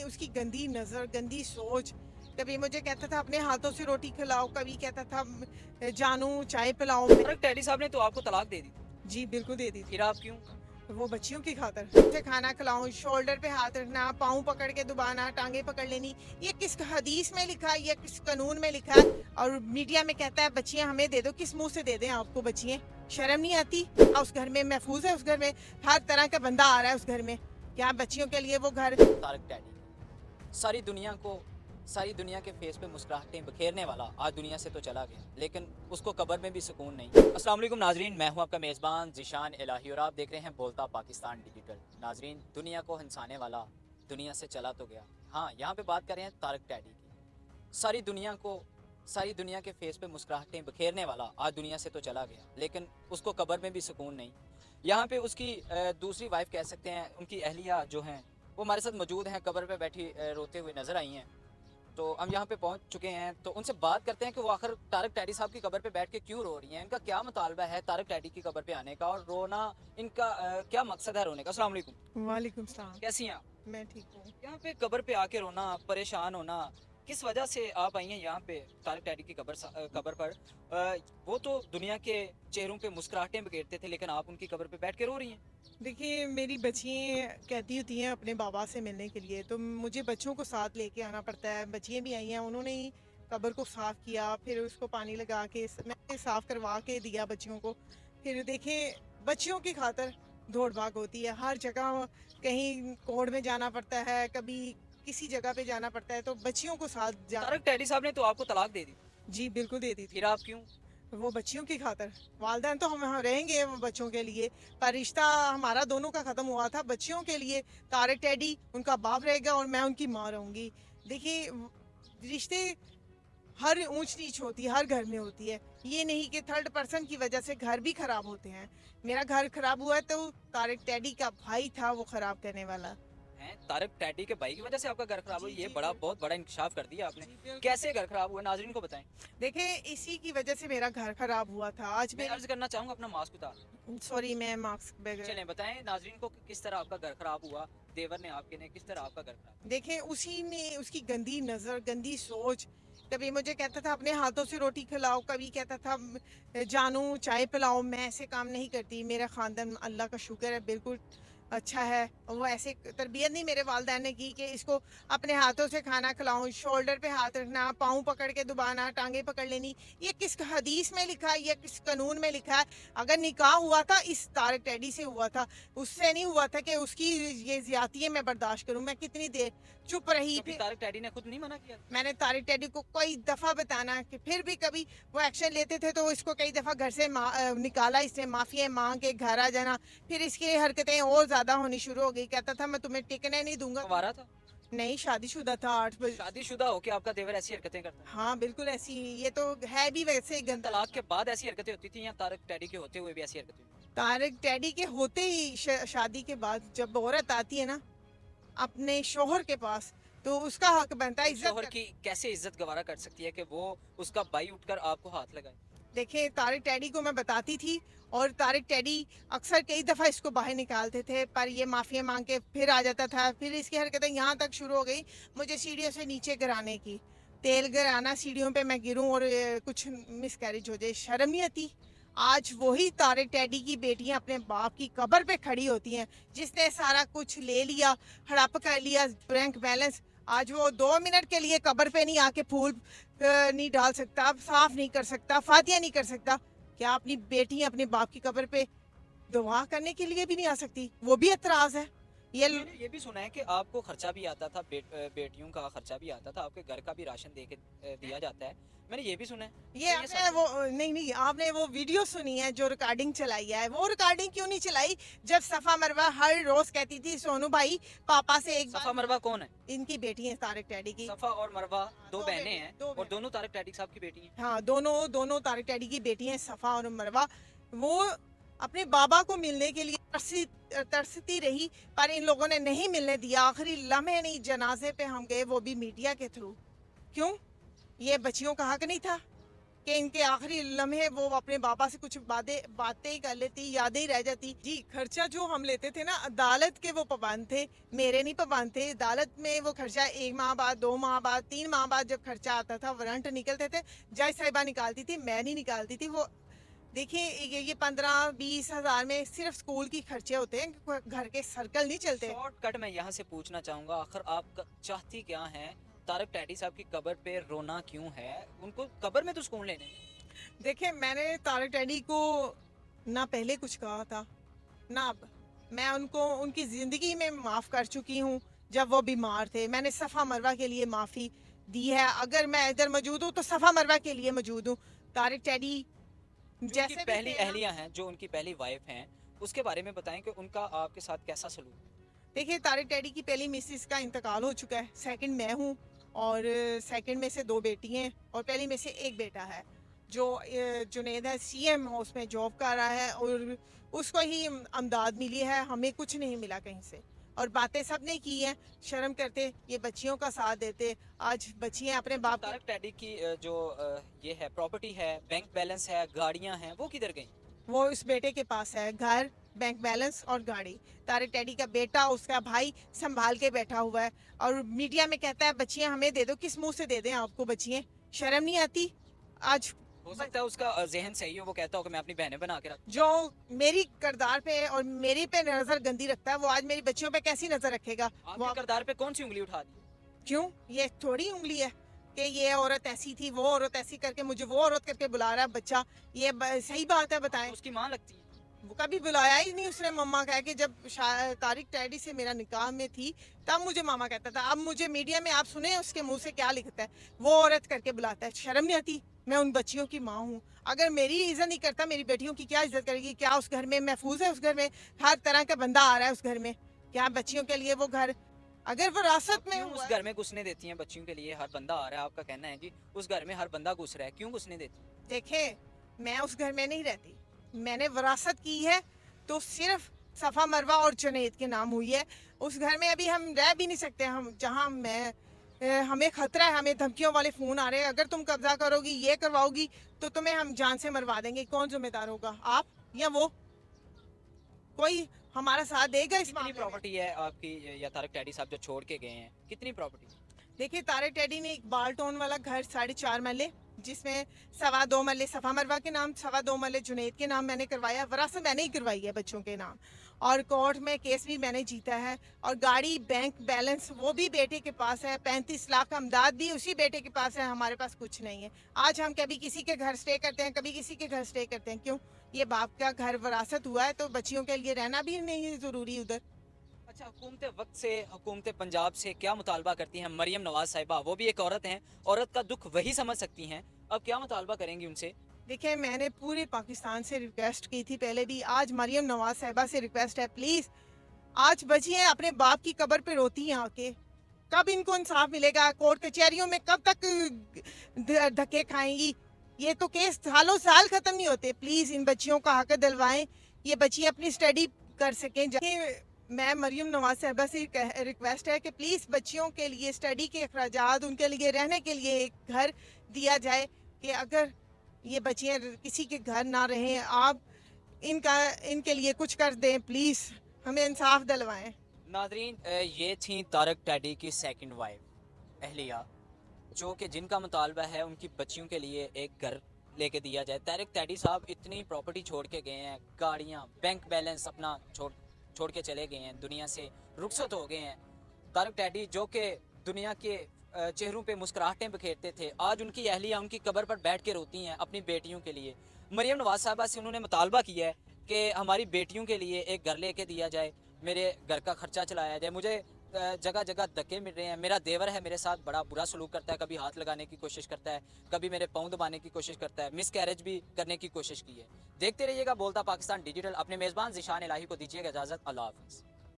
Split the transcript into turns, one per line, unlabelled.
उसकी गंदी नज़र, गंदी सोच। कभी मुझे कहता था अपने हाथों से रोटी खिलाओ, कभी कहता था जानू चाय पिलाओ।
फर्क डैडी साहब ने तो आपको तलाक दे दी थी,
जी बिल्कुल दे दी थी।
फिर आप क्यों?
वो बच्चियों की खातर उसे खाना खिलाऊं, शोल्डर पे हाथ रखना, पाँव पकड़ के दबाना, टांगे पकड़ लेनी, ये किस हदीस में लिखा है, ये किस कानून में लिखा है? और मीडिया में कहता है बच्चियां हमें दे दो। किस मुंह से दे दें आपको बच्चियां? शर्म नहीं आती? उस घर में महफूज है, उस घर में हर तरह का बंदा आ रहा है उस घर में, क्या बच्चियों के लिए वो घर?
तारक डैडी सारी दुनिया के फेस पे मुस्कुराहटें बखेरने वाला आज दुनिया से तो चला गया, लेकिन उसको कब्र में भी सुकून नहीं। अस्सलाम वालेकुम नाजरीन, मैं हूं आपका मेज़बान ज़ीशान इलाही और आप देख रहे हैं बोलता पाकिस्तान डिजिटल। नाजरीन, दुनिया को हंसाने वाला दुनिया से चला तो गया। हाँ, यहाँ पे बात कर रहे हैं तारक डैडी की। सारी दुनिया के फेस पे मुस्कुराहटें बखेरने वाला आज दुनिया से तो चला गया, लेकिन उसको कब्र में भी सुकून नहीं। यहाँ पे उसकी दूसरी वाइफ कह सकते हैं, उनकी अहलिया जो हैं वो हमारे साथ मौजूद हैं, कब्र पे बैठी रोते हुए नज़र आई हैं। तो हम यहाँ पे पहुँच चुके हैं, तो उनसे बात करते हैं कि वो आखिर तारक डैडी साहब की कब्र पे बैठ के क्यों रो रही हैं, इनका क्या मुतालबा है तारक डैडी की कब्र पे आने का, और रोना इनका क्या मकसद है रोने का। अस्सलाम वालेकुम।
वालेकुम सलाम।
कैसी हैं आप?
मैं ठीक हूँ।
यहाँ पे कब्र पे आके रोना, परेशान होना, किस वजह से आप आई हैं यहाँ पे तारक डैडी की कब्र पर? वो तो दुनिया के चेहरों पे मुस्कुराहटें बखेरते थे, लेकिन आप उनकी कब्र पे बैठ के रो रही हैं।
देखिए, मेरी बच्चियाँ कहती होती हैं अपने बाबा से मिलने के लिए, तो मुझे बच्चों को साथ लेके आना पड़ता है। बच्चियाँ भी आई हैं, उन्होंने ही कब्र को साफ़ किया, फिर उसको पानी लगा के मैंने साफ़ करवा के दिया बच्चियों को। फिर देखें, बच्चियों की खातर दौड़ भाग होती है हर जगह, कहीं कोर्ट में जाना पड़ता है, कभी किसी जगह पे जाना पड़ता है, तो बच्चियों को साथ जा।
तारक डैडी साहब ने तो आपको तलाक दे दी,
जी बिल्कुल दे दी थी।
फिर आप क्यों?
वो बच्चियों की खातर, वालदैन तो हम रहेंगे वो बच्चों के लिए, पर रिश्ता हमारा दोनों का ख़त्म हुआ था बच्चियों के लिए। तारक डैडी उनका बाप रहेगा और मैं उनकी माँ रहूँगी। देखिए, रिश्ते हर ऊंच नीच होती है, हर घर में होती है। ये नहीं कि थर्ड पर्सन की वजह से घर भी खराब होते हैं। मेरा घर खराब हुआ है तो तारक डैडी का भाई था वो खराब करने वाला।
हैं, तारक डैडी के भाई की वजह से आपका घर खराब हुआ?
जी,
ये
जी,
बहुत बड़ा इंकशाफ कर दिया आपने।
बिल्कुल।
कैसे घर खराब हुआ, नाजरीन को बताएं।
देखे, इसी की वजह से मेरा घर खराब हुआ था। आज
मैं
मेरे,
अर्ज करना चाहूँगा अपना मास्क उतार।
सॉरी, मैं मार्क्स बगैर।
चलें, बताएं नाजरीन को कि किस तरह आपका घर खराब हुआ, देवर ने आपके ने किस तरह आपका घर खराब?
देखें, उसी ने उसकी गंदी नज़र, गंदी सोच। कभी मुझे कहता था अपने हाथों से रोटी खिलाओ, कभी कहता था जानू चाय पिलाओ। मैं ऐसे काम नहीं करती, मेरा ख़ानदान अल्लाह का शुक्र है बिल्कुल अच्छा है। वो ऐसे तरबियत नहीं मेरे वालिदैन ने की कि इसको अपने हाथों से खाना खिलाऊं, शोल्डर पे हाथ रखना, पाँव पकड़ के दबाना, टांगे पकड़ लेनी, ये किस हदीस में लिखा है, ये किस कानून में लिखा है? अगर निकाह हुआ था इस तारक डैडी से हुआ था, उससे नहीं हुआ था कि उसकी ये ज्यादतियाँ मैं बर्दाश्त करूं। मैं कितनी देर चुप रही।
कभी
फिर
तारक डैडी ने खुद नहीं मना किया?
मैंने तारिक डैडी को कई दफ़ा बताना कि फिर भी कभी वो एक्शन लेते थे, तो इसको कई दफ़ा घर से निकाला, इसने माफ़िया मांग के घर आ जाना। फिर इसकी हरकतें और ज़्यादा होनी शुरू हो गई, कहता था मैं तुम्हें टिकने नहीं दूंगा।
कुंवारा था?
नहीं, शादीशुदा था 8 बजे।
शादीशुदा होके आपका देवर ऐसी हरकतें करता है?
हाँ बिल्कुल ऐसी, ये तो है भी वैसे ही गंदा।
तलाक के बाद ऐसी हरकतें होती थी या तारक डैडी के होते हुए भी ऐसी हरकतें हुई?
तारिक डैडी के होते ही शादी के बाद जब औरत आती है ना अपने शोहर के पास, तो उसका हक बनता है
शोहर
इज्जत।
की कैसे इज्जत गवारा कर सकती है कि वो उसका भाई उठकर आपको हाथ लगाए?
देखें, तारिक डैडी को मैं बताती थी और तारिक डैडी अक्सर कई दफ़ा इसको बाहर निकालते थे, पर ये माफ़िया मांग के फिर आ जाता था। फिर इसकी हरकतें यहाँ तक शुरू हो गई मुझे सीढ़ियों से नीचे गिराने की, तेल गिराना सीढ़ियों पे, मैं गिरूं और कुछ मिसकैरेज हो जाए। शर्म नहीं आती? आज वही तारिक डैडी की बेटियां अपने बाप की कब्र पे खड़ी होती हैं, जिसने सारा कुछ ले लिया, हड़प कर लिया, बैंक बैलेंस। आज वो 2 मिनट के लिए कब्र पे नहीं आके फूल नहीं डाल सकता, साफ नहीं कर सकता, फातिया नहीं कर सकता। क्या अपनी बेटी अपने बाप की कब्र पे दुआ करने के लिए भी नहीं आ सकती? वो भी एतराज है। ये
मैंने ये भी सुना है कि आपको खर्चा भी आता था, बेटियों का खर्चा भी आता था, आपके घर का भी राशन दे के दिया जाता है, मैंने ये भी सुना है।
ये
तो
आपने
सच है?
वो नहीं नहीं, आपने वो वीडियो सुनी है जो रिकॉर्डिंग चलाई है? वो रिकॉर्डिंग क्यों नहीं चलाई जब सफा मरवा हर रोज कहती थी सोनू भाई पापा से एक
सफा मरवा कौन है?
इनकी बेटी है तारिक डैडी की।
सफा और मरवा दो
दो
बहनें
बेटी-
हैं,
दो
और
बहनें।
दोनों तारक डैडी साहब की बेटी हैं।
हाँ, दोनों दोनों तारिक डैडी की बेटी हैं, सफा और मरवा। वो अपने बाबा को मिलने के लिए तरसती रही, पर इन लोगों ने नहीं मिलने दिया। आखिरी लम्हे नहीं, जनाजे पे हम गए, वो भी मीडिया के थ्रू। क्यों? ये बच्चियों का हक नहीं था कि इनके आखिरी लम्हे वो अपने बाबा से कुछ बातें ही कर लेती, यादें ही रह जाती। जी, खर्चा जो हम लेते थे ना, अदालत के वो पाबंद थे, मेरे नहीं पाबंद थे। अदालत में वो खर्चा 1 माह बाद, 2 माह बाद, 3 माह बाद जब खर्चा आता था, वारंट निकलते थे, जज साहिबा निकालती थी, मैं नहीं निकालती थी। वो देखिए, ये 15-20 हज़ार में सिर्फ स्कूल की खर्चे होते हैं, घर के सर्कल नहीं चलते।
शॉर्टकट मैं यहाँ से पूछना चाहूँगा, आखिर आप चाहती क्या हैं? तारक टैडी साहब की कब्र पे रोना क्यों है? उनको कब्र में तो सुकून लेने दें।
देखिए, मैंने तारक डैडी को ना पहले कुछ कहा था ना अब। मैं उनको उनकी ज़िंदगी में माफ़ कर चुकी हूँ। जब वो बीमार थे, मैंने सफ़ा मरवा के लिए माफ़ी दी है। अगर मैं इधर मौजूद हूँ तो सफ़ा मरवा के लिए मौजूद हूँ। तारक डैडी
जो उनकी
जैसे भी
पहली
थे ना,
अहलिया हैं, जो उनकी पहली वाइफ हैं, उसके बारे में बताएं कि उनका आपके साथ कैसा सलूक?
देखिए, तारक डैडी की पहली मिसेस का इंतकाल हो चुका है, सेकंड मैं हूँ, और सेकंड में से 2 बेटी हैं और पहली में से 1 बेटा है, जो जुनैद है, सीएम हाउस में जॉब कर रहा है, और उसको ही अमदाद मिली है, हमें कुछ नहीं मिला कहीं से। और बातें सब ने की हैं, शर्म करते ये बच्चियों का साथ देते। आज बच्चियां अपने बाप
तारक टैडी की जो ये है प्रॉपर्टी है, बैंक बैलेंस है, गाड़ियाँ हैं, वो किधर गई?
वो इस बेटे के पास है, घर, बैंक बैलेंस और गाड़ी। तारक डैडी का बेटा, उसका भाई संभाल के बैठा हुआ है, और मीडिया में कहता है बच्चियां हमें दे दो। किस मुंह से दे दें आपको बच्चियां? शर्म नहीं आती? आज
हो सकता है उसका जहन सही हो, वो कहता हो कि मैं अपनी बहनें बना के रख।
जो मेरी किरदार पे और मेरी पे नजर गंदी रखता है, वो आज मेरी बच्चियों पे कैसी नजर रखेगा? वो
आपके किरदार पे कौन सी उंगली उठा दी?
क्यों? ये थोड़ी उंगली है कि ये औरत ऐसी थी, वो औरत ऐसी करके मुझे वो औरत करके बुला रहा है बच्चा। ये सही बात है? बताएं।
तो उसकी माँ लगती है।
वो कभी बुलाया ही नहीं उसने मम्मा कह के। जब तारिक टैडी से मेरा निकाह में थी, तब मुझे मामा कहता था। अब मुझे मीडिया में आप सुने उसके मुंह से क्या लिखता है, वो औरत करके बुलाता है। शर्म नहीं आती? मैं उन बच्चियों की माँ हूँ। अगर मेरी इज्जत नहीं करता, मेरी बेटियों की क्या इज्जत करेगी? क्या उस घर में महफूज है? उस घर में हर तरह का बंदा आ रहा है उस घर में। क्या बच्चियों के लिए वो घर अगर विरासत में
क्यों
हुआ
उस घर में घुसने देती हैं बच्चियों के लिए? हर बंदा आ रहा है, आपका कहना है जी उस घर में हर बंदा घुस रहा है, क्यों घुसने देती?
देखे, मैं उस घर में नहीं रहती। मैंने विरासत की है तो सिर्फ सफ़ा मरवा और जुनैद के नाम हुई है। उस घर में अभी हम रह भी नहीं सकते। हम जहाँ मैं हमें खतरा है, हमें धमकियों वाले फ़ोन आ रहे हैं, अगर तुम कब्जा करोगी, ये करवाओगी, तो तुम्हें हम जान से मरवा देंगे। कौन जिम्मेदार होगा, आप या वो? कोई हमारा साथ देगा इस
कितनी
मामले में?
प्रॉपर्टी है आपकी, या तारक टैडी साहब जो छोड़ के गए हैं, कितनी प्रॉपर्टी?
देखिए, तारे टैडी ने एक बाल टोन वाला घर 4.5 मरले, जिसमें 2.25 मरले सफ़ा मरवा के नाम, 2.25 मरले जुनैद के नाम मैंने करवाया। वरासत मैंने ही करवाई है बच्चों के नाम, और कोर्ट में केस भी मैंने जीता है। और गाड़ी, बैंक बैलेंस वो भी बेटे के पास है। 35 लाख अमदाद भी उसी बेटे के पास है। हमारे पास कुछ नहीं है। आज हम कभी किसी के घर स्टे करते हैं, कभी किसी के घर स्टे करते हैं। क्यों? ये बाप का घर वरासत हुआ है, तो बच्चियों के लिए रहना भी नहीं ज़रूरी उधर।
अच्छा, हुकूमत वक्त से, हुकूमत पंजाब से क्या मुतालबा करती हैं मरियम नवाज साहिबा? वो भी एक औरत हैं, औरत का दुख वही समझ सकती हैं। अब क्या मुतालबा करेंगी उनसे?
देखिए, मैंने पूरे पाकिस्तान से रिक्वेस्ट की थी पहले भी, आज मरियम नवाज साहिबा से रिक्वेस्ट है, प्लीज़। आज बच्चियाँ अपने बाप की कब्र पे रोती हैं आके। कब इनको इंसाफ मिलेगा? कोर्ट कचहरियों में कब तक धक्के खाएंगी? ये तो केस सालों साल ख़त्म नहीं होते। प्लीज़ इन बच्चियों का हक दिलवाएं, ये बच्चियाँ अपनी स्टडी कर सकें। मैं मरियम नवाज साहिबा से रिक्वेस्ट है कि प्लीज़ बच्चियों के लिए स्टडी के अखराजात, उनके लिए रहने के लिए एक घर दिया जाए, कि अगर ये बच्चियाँ किसी के घर ना रहें, आप इनके लिए कुछ कर दें प्लीज़, हमें इंसाफ दिलवाएं।
नाजरीन, ये थी तारक टैडी की सेकंड वाइफ अहलिया, जो कि जिनका मुतालबा है उनकी बच्चियों के लिए एक घर लेके दिया जाए। तारक टैडी साहब इतनी प्रॉपर्टी छोड़ के गए हैं, गाड़ियाँ, बैंक बैलेंस अपना छोड़ के चले गए हैं, दुनिया से रुखसत हो गए हैं। तारक टैडी जो कि दुनिया के चेहरों पे मुस्कुराहटें बिखेरते थे, आज उनकी अहलिया उनकी कब्र पर बैठ के रोती हैं अपनी बेटियों के लिए। मरियम नवाज साहिबा से उन्होंने मुतालबा किया है कि हमारी बेटियों के लिए एक घर लेके दिया जाए, मेरे घर का खर्चा चलाया जाए। मुझे जगह जगह धक्के मिल रहे हैं। मेरा देवर है, मेरे साथ बड़ा बुरा सलूक करता है, कभी हाथ लगाने की कोशिश करता है, कभी मेरे पाँव दबाने की कोशिश करता है, मिस कैरेज भी करने की कोशिश की है। देखते रहिएगा बोलता पाकिस्तान डिजिटल। अपने मेज़बान ज़िशान इलाही को दीजिएगा इजाज़त। अल्लाह हाफ़िज़।